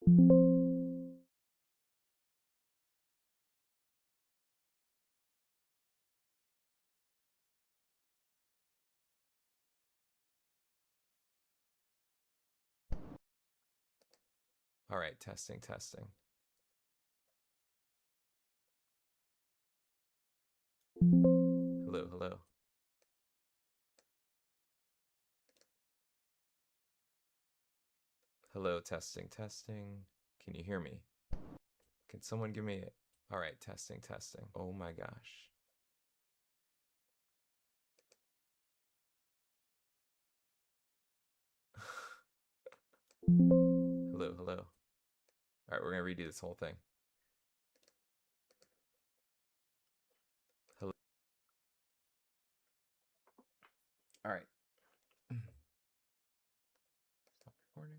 All right, testing, testing. Hello, hello. Hello, testing, testing. Can you hear me? Can someone give me... All right, testing, testing. Oh my gosh. Hello, hello. All right, we're gonna redo this whole thing. Hello. All right. Stop recording.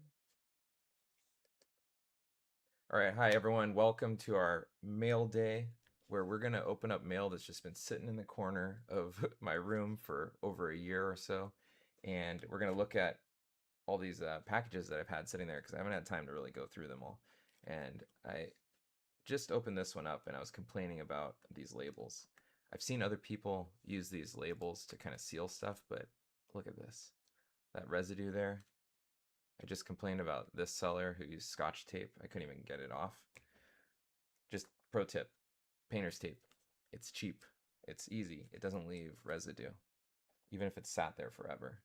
All right, hi everyone. Welcome to our mail day where we're gonna open up mail that's just been sitting in the corner of my room for over a year or so. And we're gonna look at all these packages that I've had sitting there because I haven't had time to really go through them all. And I just opened this one up and I was complaining about these labels. I've seen other people use these labels to kind of seal stuff, but look at this. That residue there. I just complained about this seller who used Scotch tape. I couldn't even get it off. Just pro tip, painter's tape. It's cheap. It's easy. It doesn't leave residue, even if it's sat there forever.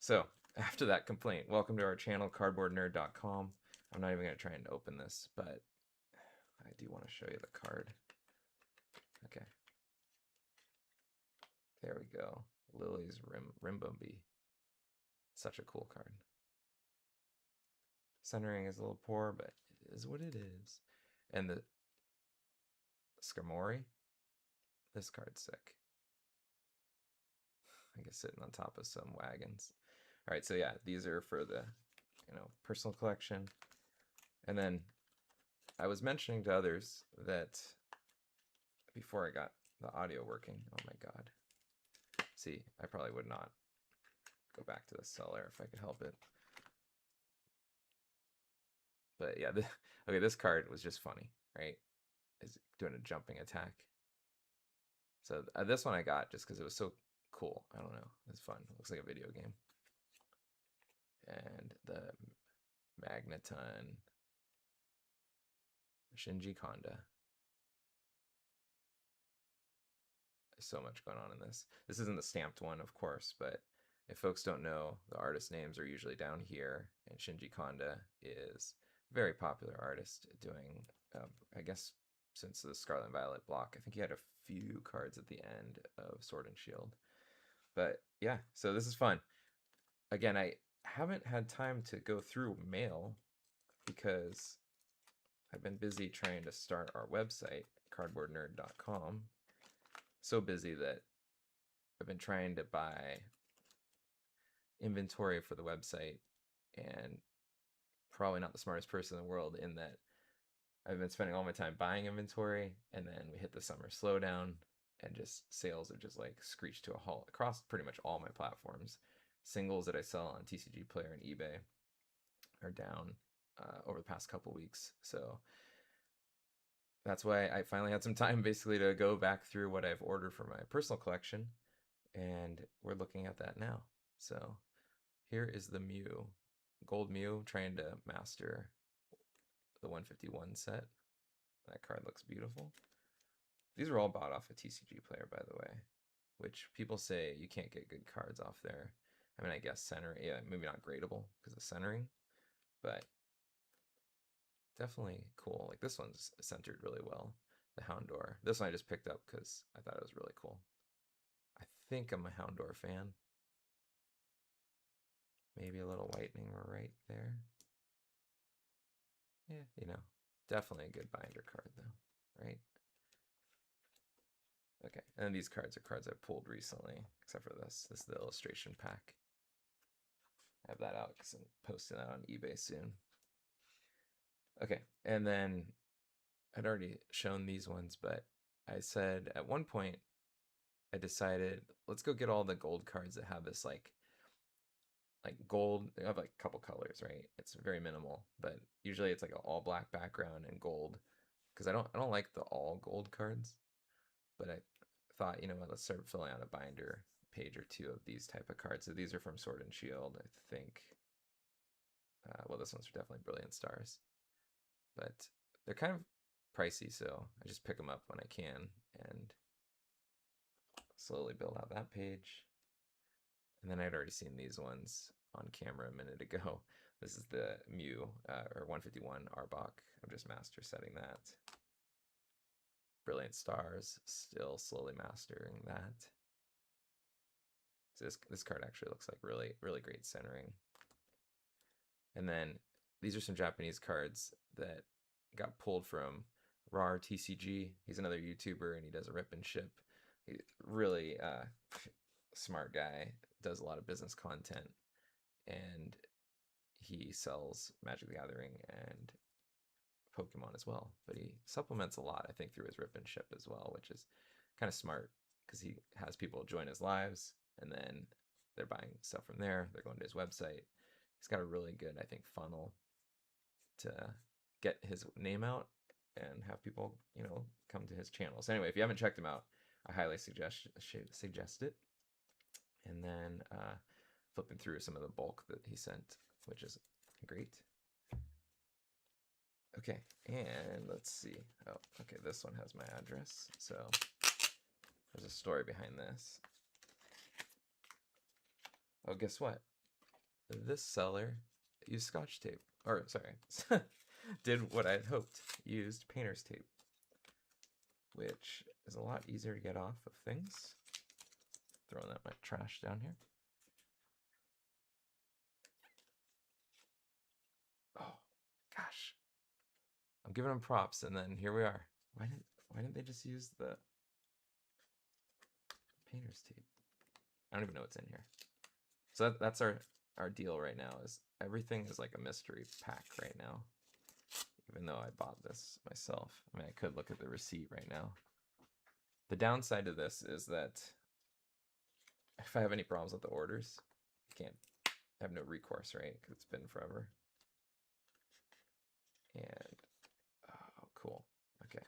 So after that complaint, welcome to our channel, cardboardnerd.com. I'm not even going to try and open this, but I do want to show you the card. Okay. There we go. Lily's Rimbombi. Such a cool card. Centering is a little poor, but it is what it is. And the Skarmory. This card's sick. I guess sitting on top of some wagons. All right, so yeah, these are for the, personal collection. And then I was mentioning to others that before I got the audio working, oh my god. See, I probably would not go back to the seller if I could help it. But yeah, okay, this card was just funny, right? Is doing a jumping attack. So this one I got just because it was so cool. I don't know. It's fun. It looks like a video game. And the Magneton Shinji Kanda. There's so much going on in this. This isn't the stamped one, of course, but if folks don't know, the artist names are usually down here, and Shinji Kanda is a very popular artist doing, I guess, since the Scarlet and Violet block. I think he had a few cards at the end of Sword and Shield. But yeah, so this is fun. Again, I haven't had time to go through mail because I've been busy trying to start our website, cardboardnerd.com. So busy that I've been trying to buy inventory for the website and probably not the smartest person in the world in that I've been spending all my time buying inventory and then we hit the summer slowdown and just sales are just like screeched to a halt across pretty much all my platforms. Singles that I sell on TCG Player and eBay are down over the past couple weeks. So that's why I finally had some time basically to go back through what I've ordered for my personal collection, and we're looking at that now. So here is the Mew, Gold Mew, trying to master the 151 set. That card looks beautiful. These were all bought off a TCG Player, by the way, which people say you can't get good cards off there. I mean, I guess center, yeah, maybe not gradable because of centering, but definitely cool. Like this one's centered really well. The Houndour. This one I just picked up because I thought it was really cool. I think I'm a Houndour fan. Maybe a little whitening right there. Yeah, definitely a good binder card though, right? Okay, and then these cards are cards I pulled recently, except for this. This is the illustration pack. I have that out because I'm posting that on eBay soon. Okay, and then I'd already shown these ones, but I said at one point I decided let's go get all the gold cards that have this like like gold. They have like a couple colors, right? It's very minimal, but usually it's like an all black background and gold. Because I don't like the all gold cards, but I thought, you know what, let's start filling out a binder page or two of these type of cards. So these are from Sword and Shield, I think. Well, this one's definitely Brilliant Stars, but they're kind of pricey, so I just pick them up when I can and slowly build out that page. And then I'd already seen these ones on camera a minute ago. This is the Mew or 151 Arbok. I'm just master setting that. Brilliant Stars, still slowly mastering that. So this card actually looks like really great centering. And then these are some Japanese cards that got pulled from RAR TCG. He's another YouTuber and he does a rip and ship. He's really smart guy, does a lot of business content, and he sells Magic the Gathering and Pokemon as well. But he supplements a lot, I think, through his rip and ship as well, which is kind of smart because he has people join his lives and then they're buying stuff from there. They're going to his website. He's got a really good, I think, funnel to get his name out and have people, you know, come to his channel. So anyway, if you haven't checked him out, I highly suggest it. And then flipping through some of the bulk that he sent, which is great. Okay, and let's see. Oh, okay, this one has my address. So there's a story behind this. Oh, guess what? This seller used Scotch tape. Or, sorry, did what I'd hoped. Used painter's tape, which is a lot easier to get off of things. Throwing that my trash down here. Oh, gosh. I'm giving them props, and then here we are. Why didn't they just use the painter's tape? I don't even know what's in here. So that's our deal right now. Is everything is like a mystery pack right now. Even though I bought this myself. I mean, I could look at the receipt right now. The downside to this is that if I have any problems with the orders, I can't have no recourse, right? Because it's been forever. And oh, cool. Okay.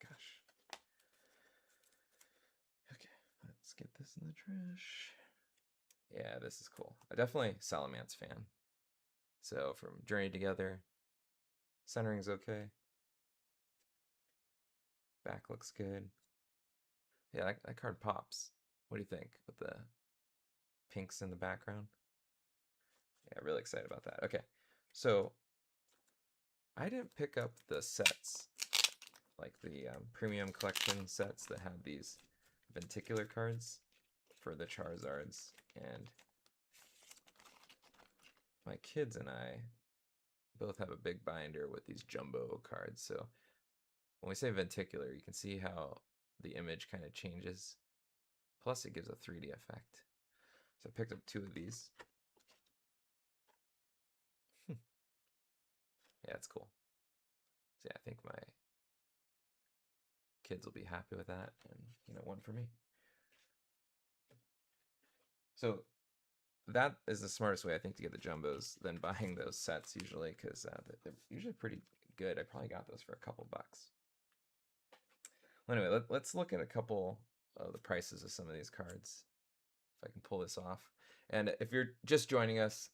Gosh. Okay, let's get this in the trash. Yeah, this is cool. I'm definitely Salamence fan. So from Journey Together, centering's okay. Back looks good. Yeah, that card pops. What do you think with the pinks in the background? Yeah, really excited about that. Okay, so I didn't pick up the sets, like the premium collection sets that had these Venticular cards for the Charizards, and my kids and I both have a big binder with these jumbo cards. So when we say Venticular, you can see how the image kind of changes. Plus it gives a 3D effect. So I picked up 2 of these. Yeah, it's cool. So yeah, I think my kids will be happy with that, and you know, one for me. So that is the smartest way, I think, to get the jumbos than buying those sets usually, because they're usually pretty good. I probably got those for a couple bucks. Well, anyway, let's look at a couple of the prices of some of these cards, if I can pull this off. And if you're just joining us,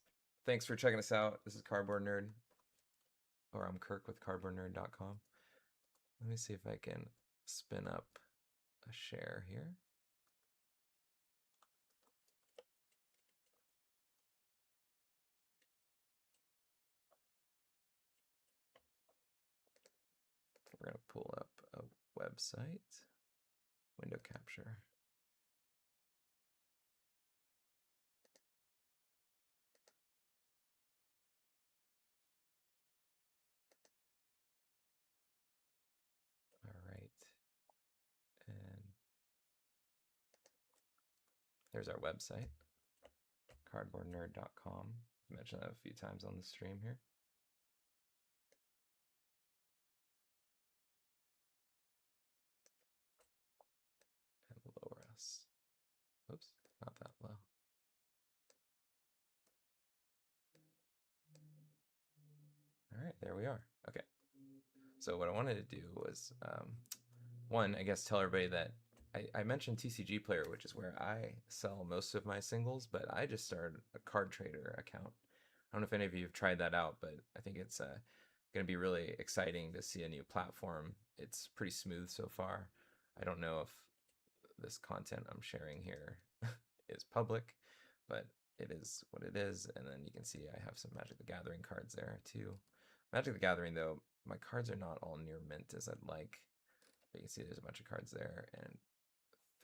thanks for checking us out. This is Cardboard Nerd, or I'm Kirk with cardboardnerd.com. Let me see if I can spin up a share here. We're going to pull up a website, window capture. All right. And there's our website, cardboardnerd.com. I've mentioned that a few times on the stream here. And lower us. Oops, not that low. there we are. Okay. So what I wanted to do was, one, I guess tell everybody that I mentioned TCG Player, which is where I sell most of my singles, but I just started a card trader account. I don't know if any of you have tried that out, but I think it's going to be really exciting to see a new platform. It's pretty smooth so far. I don't know if this content I'm sharing here is public, but it is what it is. And then you can see I have some Magic the Gathering cards there too. Magic the Gathering, though, my cards are not all near mint as I'd like. But you can see there's a bunch of cards there, and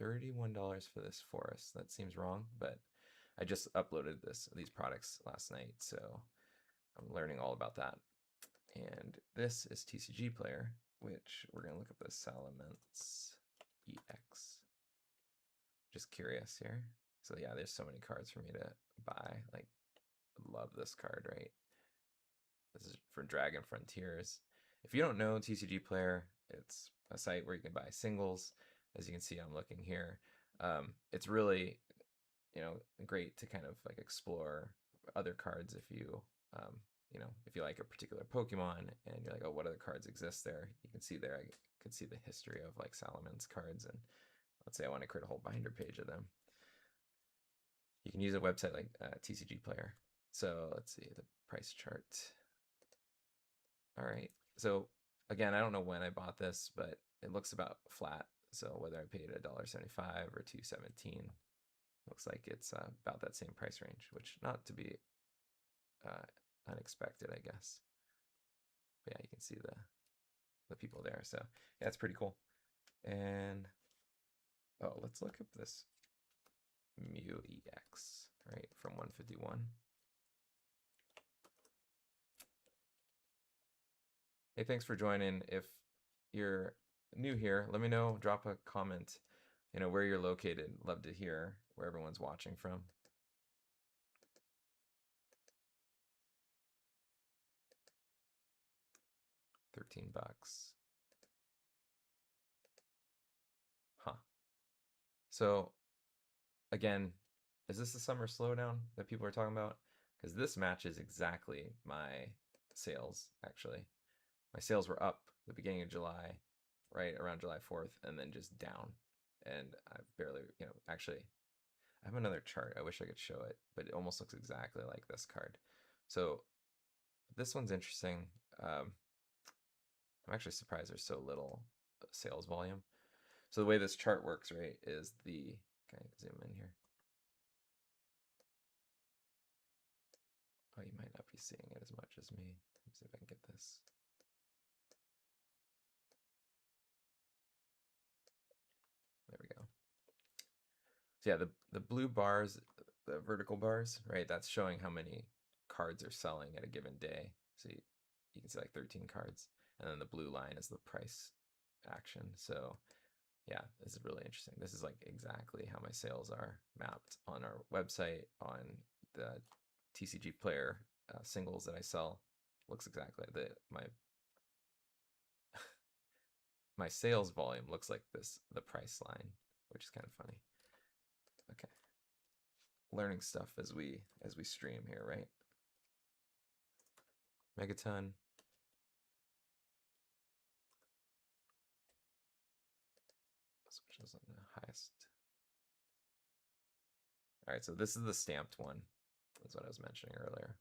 $31 for this forest. That seems wrong, but I just uploaded these products last night, so I'm learning all about that. And this is TCG Player, which we're gonna look at the Salamence EX. Just curious here. So yeah, there's so many cards for me to buy. Like, love this card, right? This is for Dragon Frontiers. If you don't know TCG Player, it's a site where you can buy singles. As you can see, I'm looking here. It's really, great to kind of like explore other cards if you, if you like a particular Pokemon and you're like, oh, what other cards exist there? You can see there, I could see the history of like Salamence cards, and let's say I want to create a whole binder page of them. You can use a website like TCG Player. So let's see the price chart. All right. So again, I don't know when I bought this, but it looks about flat. So whether I paid $1.75 or $2.17, looks like it's about that same price range, which not to be unexpected, I guess. But yeah, you can see the people there. So yeah, it's pretty cool. And oh, let's look up this Mew EX, right, from 151. Hey, thanks for joining. If you're new here, let me know, drop a comment, where you're located. Love to hear where everyone's watching from. $13. Huh. So again, is this the summer slowdown that people are talking about? Because this matches exactly my sales, actually. My sales were up the beginning of July, right around July 4th, and then just down. And I've barely, actually, I have another chart. I wish I could show it, but it almost looks exactly like this card. So this one's interesting. I'm actually surprised there's so little sales volume. So the way this chart works, right, is can I zoom in here? Oh, you might not be seeing it as much as me. Let me see if I can get this. There we go. So yeah, the blue bars, the vertical bars, right, that's showing how many cards are selling at a given day. So you can see like 13 cards. And then the blue line is the price action. So yeah, this is really interesting. This is like exactly how my sales are mapped on our website, on the TCG Player singles that I sell. Looks exactly my sales volume looks like the price line, which is kind of funny. Okay, learning stuff as we stream here, right? Megaton. Which is on the highest. All right, so this is the stamped one. That's what I was mentioning earlier.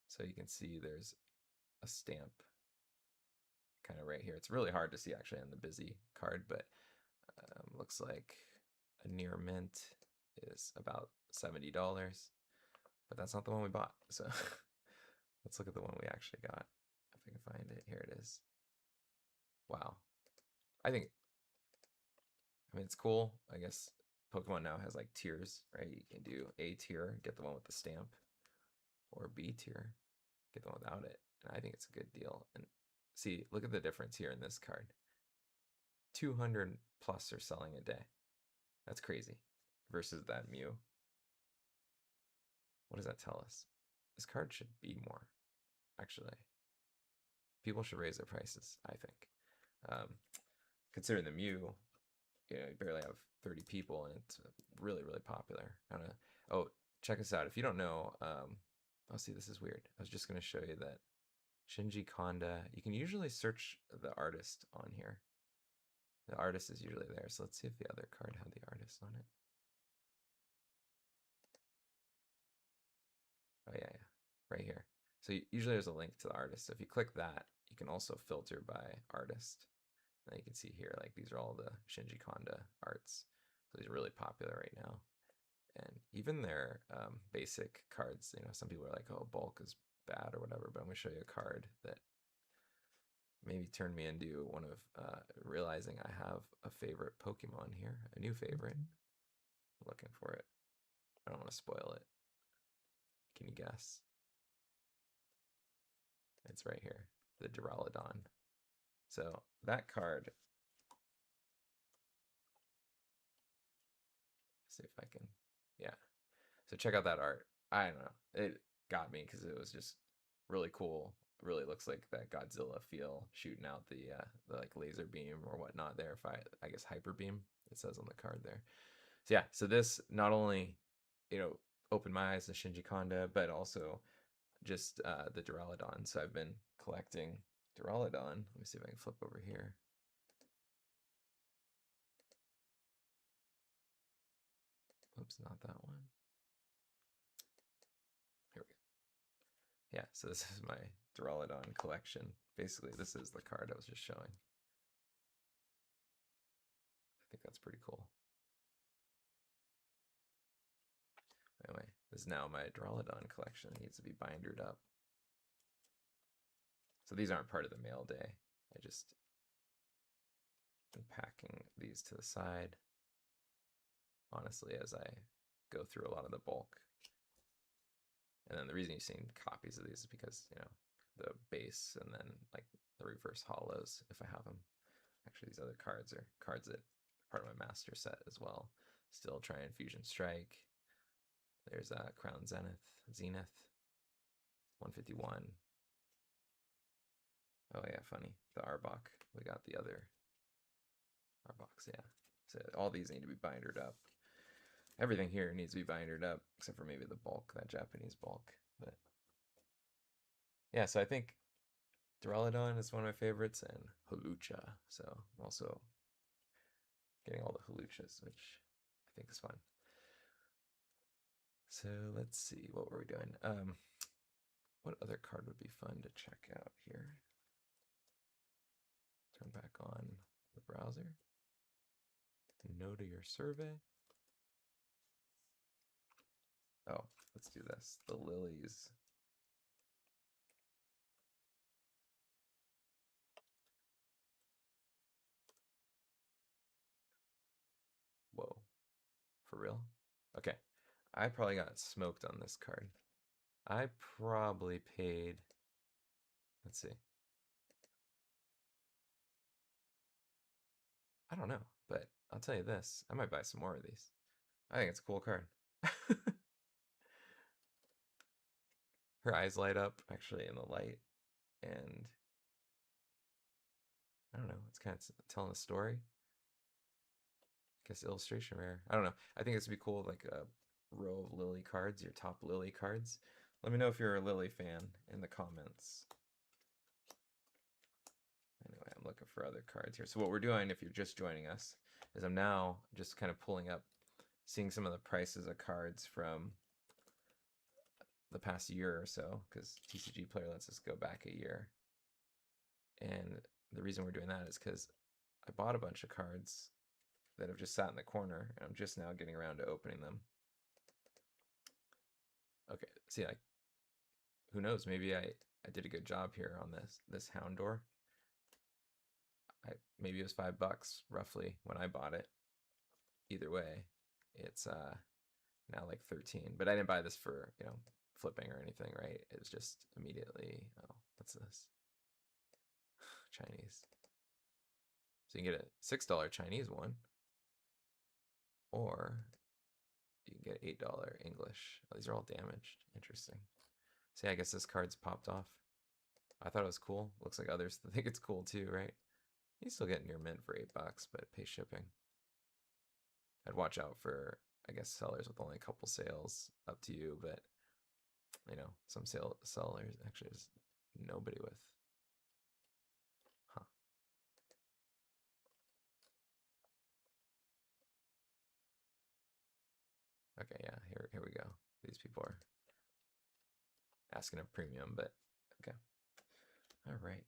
So you can see there's a stamp kind of right here. It's really hard to see actually on the busy card, but looks like a near mint is about $70, but that's not the one we bought. So let's look at the one we actually got. If I can find it, here it is. Wow. I mean, it's cool. I guess Pokemon now has like tiers, right? You can do A tier, get the one with the stamp, or B tier, get the one without it. And I think it's a good deal. And see, look at the difference here in this card. 200 plus are selling a day. That's crazy. Versus that Mew. What does that tell us? This card should be more, actually. People should raise their prices, I think. Considering the Mew, you barely have 30 people and it's really, really popular. I don't know. Oh, check us out. If you don't know, Oh, see, this is weird. I was just going to show you that Shinji Kanda, you can usually search the artist on here. The artist is usually there, so let's see if the other card had the artist on it. Oh yeah, yeah, right here. So usually there's a link to the artist. So if you click that, you can also filter by artist. And you can see here, like these are all the Shinji Kanda arts. So these are really popular right now. And even their basic cards, you know, some people are like, oh, bulk is bad or whatever, but I'm gonna show you a card that maybe turned me into one of realizing I have a favorite Pokemon here, a new favorite. I'm looking for it. I don't want to spoil it. Can you guess? It's right here, the Duraludon. So that card, see if I can, yeah. So check out that art. I don't know, it got me because it was just really cool. Really looks like that Godzilla feel shooting out the like laser beam or whatnot there. If I guess hyper beam, it says on the card there. So yeah, so this not only, you know, opened my eyes to Shinji Kanda, but also just the Duraludon. So I've been collecting Duraludon. Let me see if I can flip over here. Oops, not that one. Here we go. Yeah, so this is my Duraludon collection. Basically, this is the card I was just showing. I think that's pretty cool. Anyway, this is now my Duraludon collection. It needs to be bindered up. So these aren't part of the mail day. I just been packing these to the side, honestly, as I go through a lot of the bulk. And then the reason you've seen copies of these is because, you know, the base and then like the reverse hollows, if I have them. Actually, these other cards are cards that are part of my master set as well. Still trying Fusion Strike. There's Crown Zenith, 151. Oh yeah, funny. The Arbok. We got the other Arboks, yeah. So all these need to be bindered up. Everything here needs to be bindered up, except for maybe the bulk, that Japanese bulk. But yeah, so I think Duraludon is one of my favorites, and Hawlucha. So I'm also getting all the Hawluchas, which I think is fun. So let's see, what were we doing? What other card would be fun to check out here? Turn back on the browser. No to your survey. Oh, let's do this. The Lilies. Whoa. For real? Okay. I probably got smoked on this card. I probably paid, let's see. I don't know, but I'll tell you this. I might buy some more of these. I think it's a cool card. Her eyes light up actually in the light, and I don't know, it's kind of telling a story. I guess illustration rare. I don't know. I think this would be cool, like a row of Lily cards, your top Lily cards. Let me know if you're a Lily fan in the comments. Anyway, I'm looking for other cards here. So what we're doing, if you're just joining us, is I'm now just kind of pulling up, seeing some of the prices of cards from the past year or so, because TCG Player lets us go back a year. And the reason we're doing that is because I bought a bunch of cards that have just sat in the corner, and I'm just now getting around to opening them. Okay, see, like, who knows? Maybe I did a good job here on this Houndour. Maybe it was $5 roughly when I bought it. Either way, it's now like 13. But I didn't buy this for, you know, flipping or anything, right? It was just immediately, oh, what's this? Chinese. So you can get a $6 Chinese one, or you can get $8 English. Oh, these are all damaged. Interesting. See, I guess this card's popped off. I thought it was cool. Looks like others think it's cool too, right? You still get near mint for $8, but pay shipping. I'd watch out for, I guess, sellers with only a couple sales. Up to you, but You know, some sellers actually there's nobody with. Huh. Okay, yeah, here we go. These people are asking a premium, but okay. All right.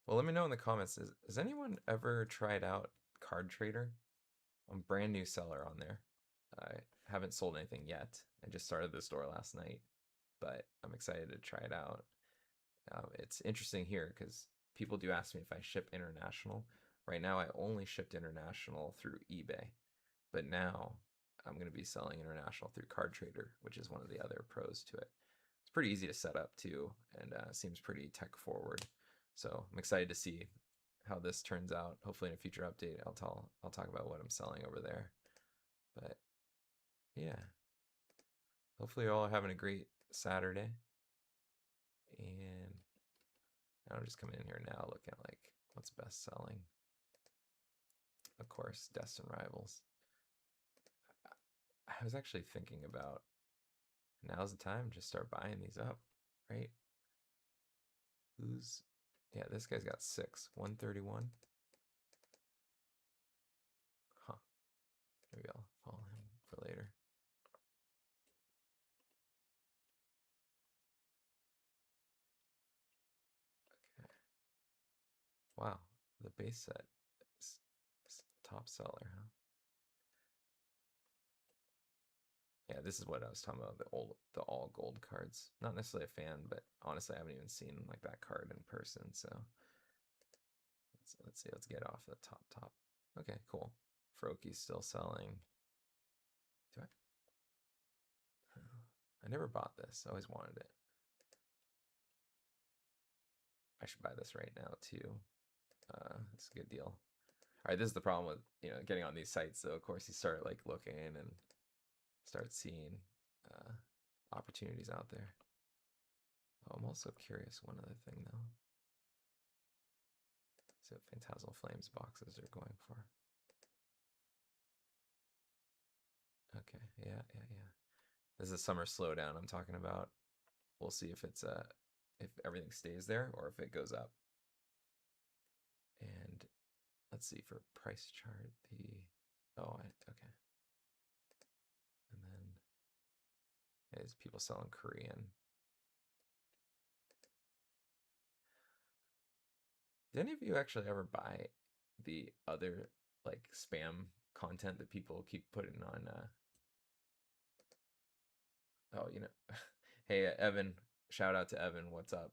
Well, let me know in the comments. Has anyone ever tried out Card Trader? I'm a brand new seller on there. I haven't sold anything yet. I just started the store last night, but I'm excited to try it out. It's interesting here because people do ask me if I ship international. Right now, I only shipped international through eBay, but now I'm going to be selling international through Card Trader, which is one of the other pros to it. It's pretty easy to set up too, and seems pretty tech forward. So I'm excited to see how this turns out. Hopefully, in a future update, I'll talk about what I'm selling over there. But yeah, hopefully, you're all having a great Saturday. And I'll just come in here now, look at like what's best selling. Of course, Destin Rivals. I was actually thinking about now's the time, just start buying these up, right? Yeah, this guy's got 6, 131. Huh. Maybe I'll follow him for later. Okay. Wow, the base set is top seller, huh? Yeah, this is what I was talking about, the all gold cards. Not necessarily a fan, but honestly, I haven't even seen like that card in person, so let's see, let's get off the top. Okay, cool. Froaki's still selling. Do I never bought this. I always wanted it. I should buy this right now too. It's a good deal. All right, this is the problem with getting on these sites. So of course you start like looking and start seeing opportunities out there. Oh, I'm also curious one other thing though. See what Phantasmal Flames boxes are going for. Okay, yeah. This is a summer slowdown I'm talking about. We'll see if it's if everything stays there or if it goes up. And let's see for price chart okay. And then there's people selling Korean. Did any of you actually ever buy the other like spam content that people keep putting on hey Evan, shout out to Evan, what's up?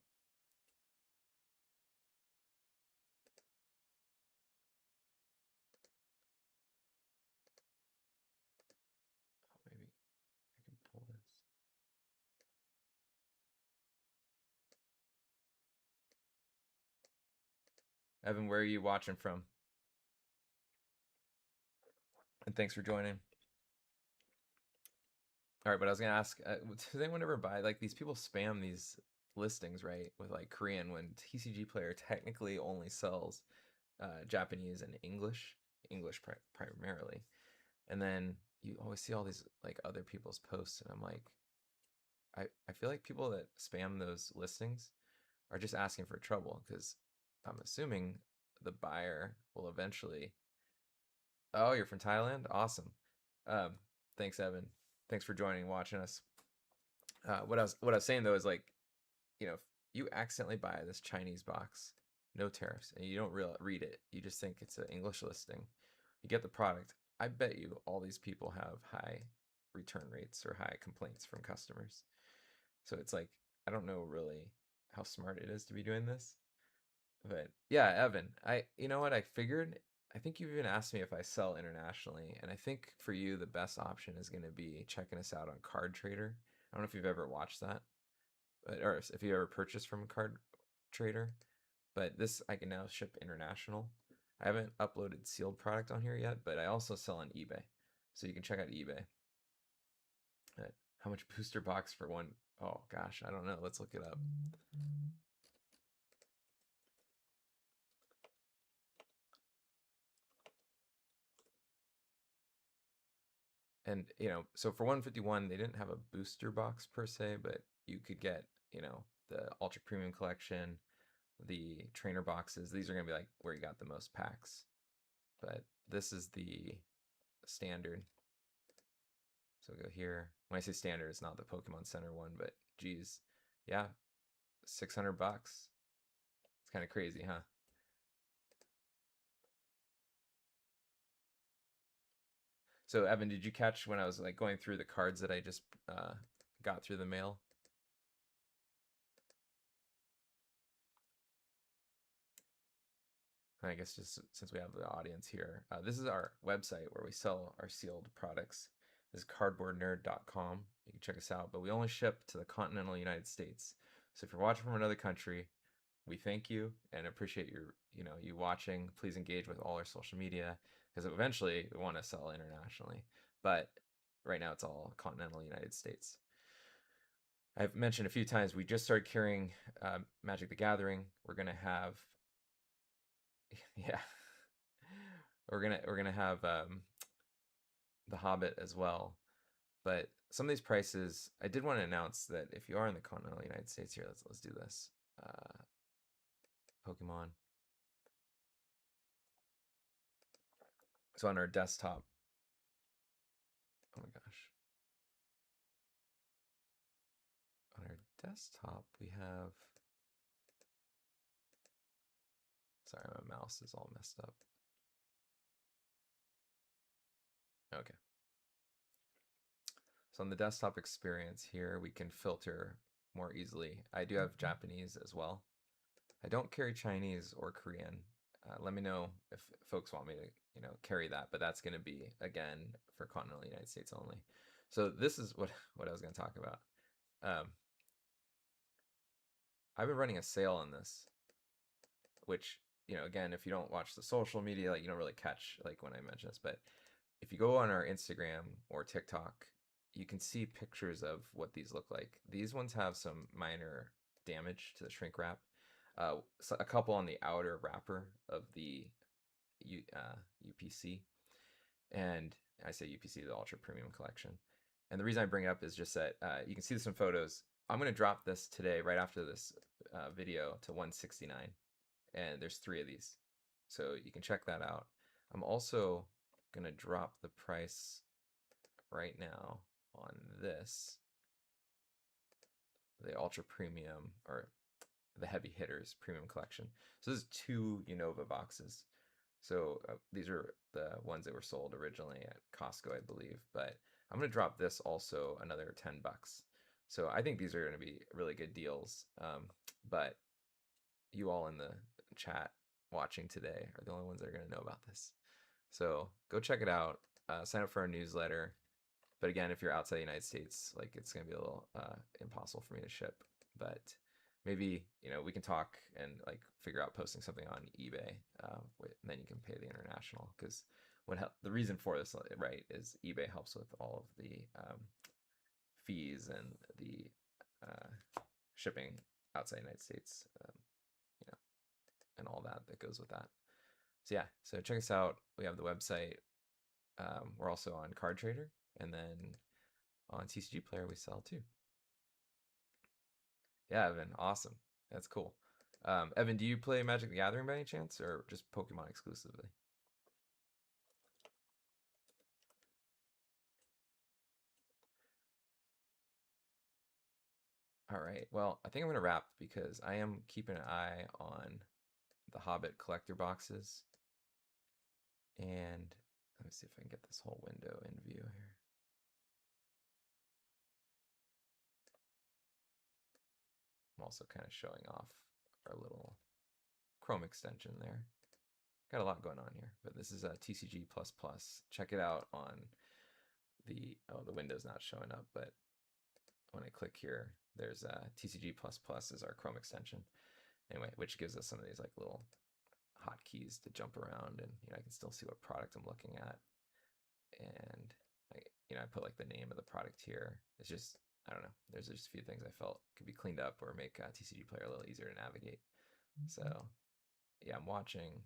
Oh, maybe I can pull this. Evan, where are you watching from? And thanks for joining. All right, but I was gonna ask, does anyone ever buy like these people spam these listings, right, with like Korean when TCG Player technically only sells Japanese and English primarily, and then you always see all these like other people's posts, and I'm like, I feel like people that spam those listings are just asking for trouble because I'm assuming the buyer will eventually. Oh, you're from Thailand? Awesome. Thanks, Evan. Thanks for joining and watching us. What I was saying though is like, if you accidentally buy this Chinese box, no tariffs, and you don't read it, you just think it's an English listing. You get the product. I bet you all these people have high return rates or high complaints from customers. So it's like, I don't know really how smart it is to be doing this. But yeah, Evan, you know what I figured? I think you've even asked me if I sell internationally, and I think for you the best option is going to be checking us out on Card Trader. I don't know if you've ever watched that, or if you ever purchased from Card Trader, but this I can now ship international. I haven't uploaded sealed product on here yet, but I also sell on eBay, so you can check out eBay. How much booster box for one? Oh gosh, I don't know. Let's look it up. And so for 151, they didn't have a booster box per se, but you could get the ultra premium collection, the trainer boxes. These are gonna be like where you got the most packs. But this is the standard. So we'll go here. When I say standard, it's not the Pokemon Center one, but geez, yeah, $600. It's kind of crazy, huh? So Evan, did you catch when I was like going through the cards that I just got through the mail? I guess just since we have the audience here, this is our website where we sell our sealed products. This is cardboardnerd.com. You can check us out, but we only ship to the continental United States. So if you're watching from another country, we thank you and appreciate you watching. Please engage with all our social media because eventually we want to sell internationally. But right now it's all continental United States. I've mentioned a few times we just started carrying Magic the Gathering. We're gonna have yeah, we're gonna have the Hobbit as well. But some of these prices, I did want to announce that if you are in the continental United States here, let's do this. Pokemon. So on our desktop, oh my gosh. On our desktop, we have, sorry, my mouse is all messed up. Okay. So on the desktop experience here, we can filter more easily. I do have Japanese as well. I don't carry Chinese or Korean. Let me know if folks want me to, carry that, but that's going to be, again, for continental United States only. So this is what I was going to talk about. I've been running a sale on this, which, again, if you don't watch the social media, like you don't really catch like when I mention this, but if you go on our Instagram or TikTok, you can see pictures of what these look like. These ones have some minor damage to the shrink wrap. So a couple on the outer wrapper of the UPC, and I say UPC, the Ultra Premium Collection. And the reason I bring it up is just that you can see this in photos. I'm going to drop this today, right after this video, to 169, and there's 3 of these, so you can check that out. I'm also going to drop the price right now on this, the Ultra Premium, or the Heavy Hitters Premium Collection. So this is 2 Unova boxes. So these are the ones that were sold originally at Costco, I believe. But I'm going to drop this also another $10. So I think these are going to be really good deals. But you all in the chat watching today are the only ones that are going to know about this. So go check it out. Sign up for our newsletter. But again, if you're outside the United States, like it's going to be a little impossible for me to ship. But maybe we can talk and like figure out posting something on eBay, and then you can pay the international. Because the reason for this, right, is eBay helps with all of the fees and the shipping outside the United States, and all that goes with that. So yeah, so check us out. We have the website. We're also on Card Trader, and then on TCG Player we sell too. Yeah, Evan, awesome. That's cool. Evan, do you play Magic the Gathering by any chance, or just Pokemon exclusively? All right. Well, I think I'm going to wrap because I am keeping an eye on the Hobbit collector boxes. And let me see if I can get this whole window in view here. I'm also kind of showing off our little Chrome extension there. Got a lot going on here, but this is a TCG++. Check it out on the window's not showing up, but when I click here, there's TCG++ is our Chrome extension. Anyway, which gives us some of these like little hotkeys to jump around, and I can still see what product I'm looking at. And I put like the name of the product here. It's just, I don't know, there's just a few things I felt could be cleaned up or make TCG Player a little easier to navigate. So yeah, I'm watching.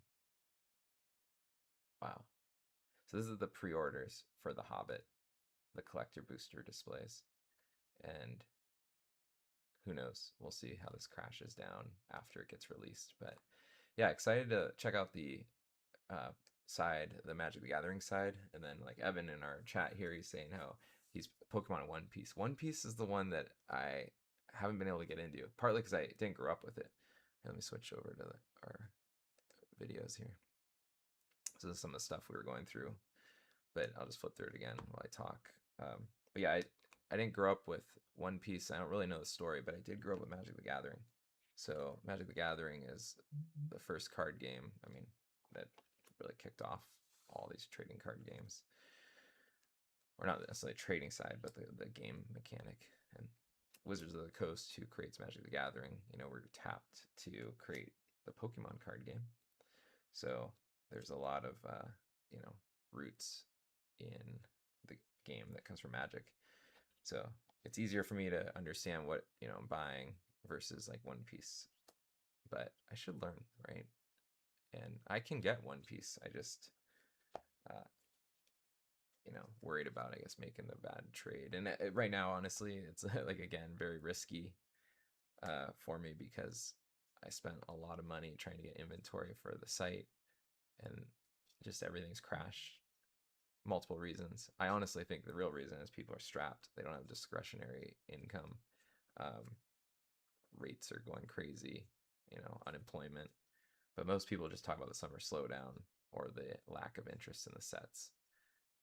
Wow. So this is the pre-orders for The Hobbit. the collector booster displays. And who knows? We'll see how this crashes down after it gets released. But yeah, excited to check out the side, the Magic the Gathering side. And then like Evan in our chat here, he's saying how he's Pokemon One Piece. One Piece is the one that I haven't been able to get into, partly because I didn't grow up with it. Let me switch over to our videos here. So this is some of the stuff we were going through, but I'll just flip through it again while I talk. But yeah, I didn't grow up with One Piece. I don't really know the story, but I did grow up with Magic the Gathering. So Magic the Gathering is the first card game, I mean, that really kicked off all these trading card games. Or not necessarily trading side, but the game mechanic. And Wizards of the Coast, who creates Magic the Gathering, were tapped to create the Pokemon card game. So there's a lot of roots in the game that comes from Magic. So it's easier for me to understand what I'm buying versus like One Piece. But I should learn, right? And I can get One Piece. I just worried about, I guess, making the bad trade. And right now, honestly, it's like, again, very risky for me because I spent a lot of money trying to get inventory for the site, and just everything's crashed. Multiple reasons. I honestly think the real reason is people are strapped. They don't have discretionary income. Rates are going crazy, unemployment. But most people just talk about the summer slowdown or the lack of interest in the sets.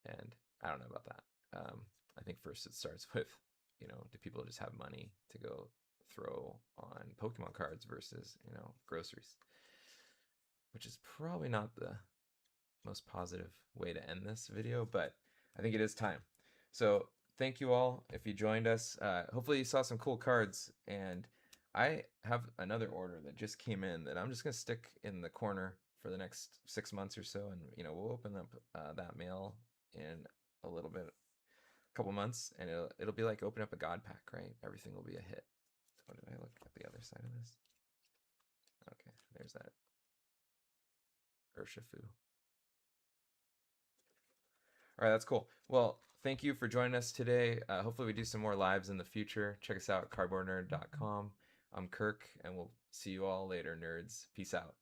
And I don't know about that. I think first it starts with, do people just have money to go throw on Pokemon cards versus, groceries? Which is probably not the most positive way to end this video, but I think it is time. So thank you all if you joined us. Hopefully you saw some cool cards, and I have another order that just came in that I'm just gonna stick in the corner for the next 6 months or so, and we'll open up that mail in a little bit, a couple months, and it'll be like open up a God pack, right? Everything will be a hit. What did I look at the other side of this? Okay, there's that Urshifu. All right, that's cool. Well, thank you for joining us today. Hopefully we do some more lives in the future. Check us out at cardboardnerd.com. I'm Kirk, and we'll see you all later, nerds. Peace out.